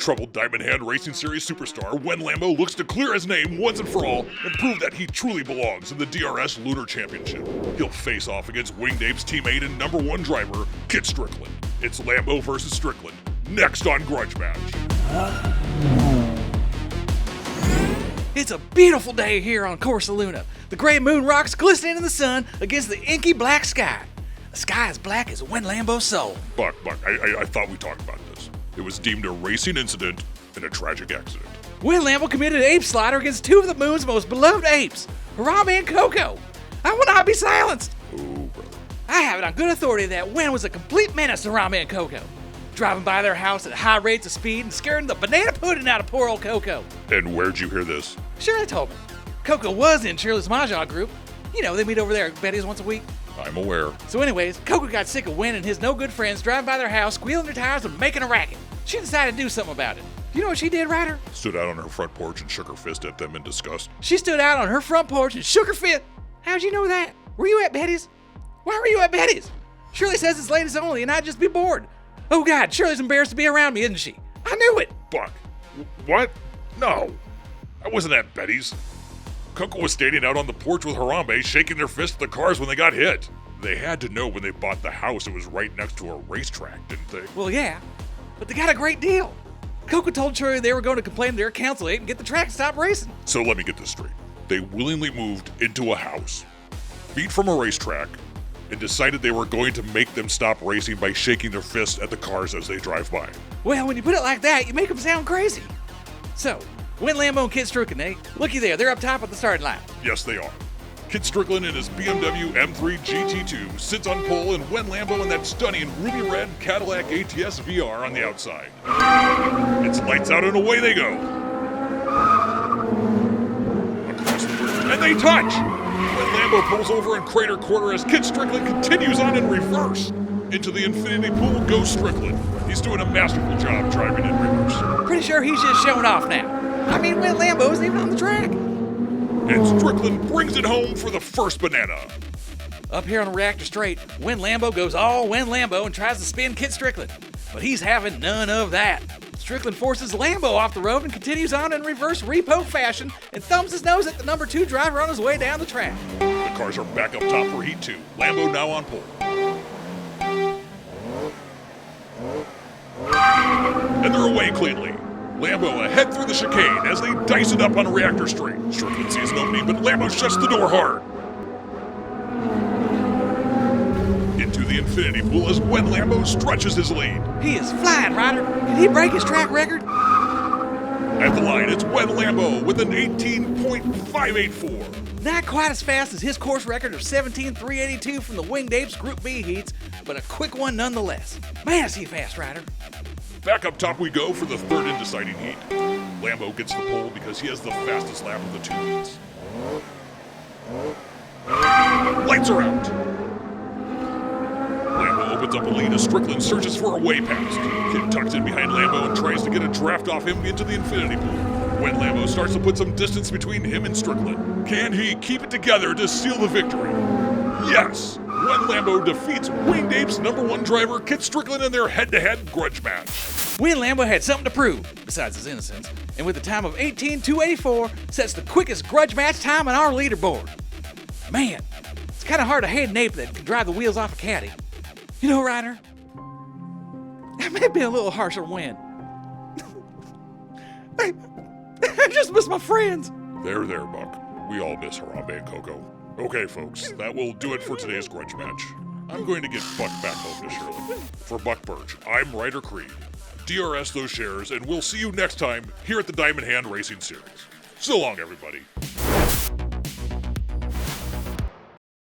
troubled DiamondHand Racing Series superstar Wen Lambo looks to clear his name once and for all and prove that he truly belongs in the DRS Lunar Championship. He'll face off against Winged Ape's teammate and #1 driver, Kit Strickland. It's Lambo versus Strickland, next on Grudge Match. It's a beautiful day here on Corsa Luna. The gray moon rocks glistening in the sun against the inky black sky. A sky as black as Wen Lambo's soul. Buck, I thought we talked about this. It was deemed a racing incident and a tragic accident. Wen Lambo committed an ape slaughter against two of the moon's most beloved apes, Harambe and Coco. I will not be silenced. Oh, brother. I have it on good authority that Wen was a complete menace to Harambe and Coco, driving by their house at high rates of speed and scaring the banana pudding out of poor old Coco. And where'd you hear this? Shirley told me. Coco was in Shirley's Mahjong group. You know, they meet over there at Betty's once a week. I'm aware. So anyways, Coco got sick of Wen and his no-good friends driving by their house, squealing their tires and making a racket. She decided to do something about it. You know what she did, Ryder? Stood out on her front porch and shook her fist at them in disgust. She stood out on her front porch and shook her fist. How'd you know that? Were you at Betty's? Why were you at Betty's? Shirley says it's ladies only and I'd just be bored. Oh God, Shirley's embarrassed to be around me, isn't she? I knew it. Buck, what? No, I wasn't at Betty's. Coco was standing out on the porch with Harambe, shaking their fist at the cars when they got hit. They had to know when they bought the house it was right next to a racetrack, didn't they? Well, yeah, but they got a great deal. Coco told Shirley they were going to complain to their council and get the track to stop racing. So let me get this straight. They willingly moved into a house, feet from a racetrack, and decided they were going to make them stop racing by shaking their fists at the cars as they drive by. Well, when you put it like that, you make them sound crazy. So, Wen Lambo and Kit Strickland, eh? Looky there, they're up top at the starting line. Yes, they are. Kit Strickland in his BMW M3 GT2 sits on pole, and Wen Lambo in that stunning ruby red Cadillac ATS VR on the outside. It's lights out and away they go. Across the bridge, and they touch! Wen Lambo pulls over in crater corner as Kit Strickland continues on in reverse. Into the infinity pool goes Strickland. He's doing a masterful job driving in reverse. Pretty sure he's just showing off now. I mean, Wen Lambo isn't even on the track. And Strickland brings it home for the first banana. Up here on the reactor straight, Wen Lambo goes all Wen Lambo and tries to spin Kit Strickland. But he's having none of that. Strickland forces Lambo off the road and continues on in reverse repo fashion and thumbs his nose at the #2 driver on his way down the track. The cars are back up top for Heat 2. Lambo now on pole. And they're away cleanly. Lambo ahead through the chicane as they dice it up on Reactor Street. Strickland sees an opening, but Lambo shuts the door hard. Into the infinity pool as Wen Lambo stretches his lead. He is flying, Ryder. Can he break his track record? At the line, it's Wen Lambo with an 18.584. Not quite as fast as his course record of 17.382 from the Winged Apes Group B heats, but a quick one nonetheless. Man, is he fast, Ryder. Back up top we go for the third and deciding heat. Lambo gets the pole because he has the fastest lap of the two heats. Lights are out. Lambo opens up a lead as Strickland searches for a way past. Kit tucks in behind Lambo and tries to get a draft off him into the infinity pool. When Lambo starts to put some distance between him and Strickland, can he keep it together to seal the victory? Yes! Wen Lambo defeats Winged Ape's #1 driver, Kit Strickland, in their head-to-head grudge match. Wen Lambo had something to prove, besides his innocence, and with a time of 18.284, sets the quickest grudge match time on our leaderboard. Man, it's kind of hard to hate an ape that can drive the wheels off a caddy. You know, Ryder, I may be a little harsh on Wen. I just miss my friends. There, Buck. We all miss Harambe and Coco. Okay, folks, that will do it for today's grudge match. I'm going to get Buck back home to Shirley. For Buck Birch, I'm Ryder Creed. DRS those shares, and we'll see you next time here at the DiamondHand Racing Series. So long, everybody.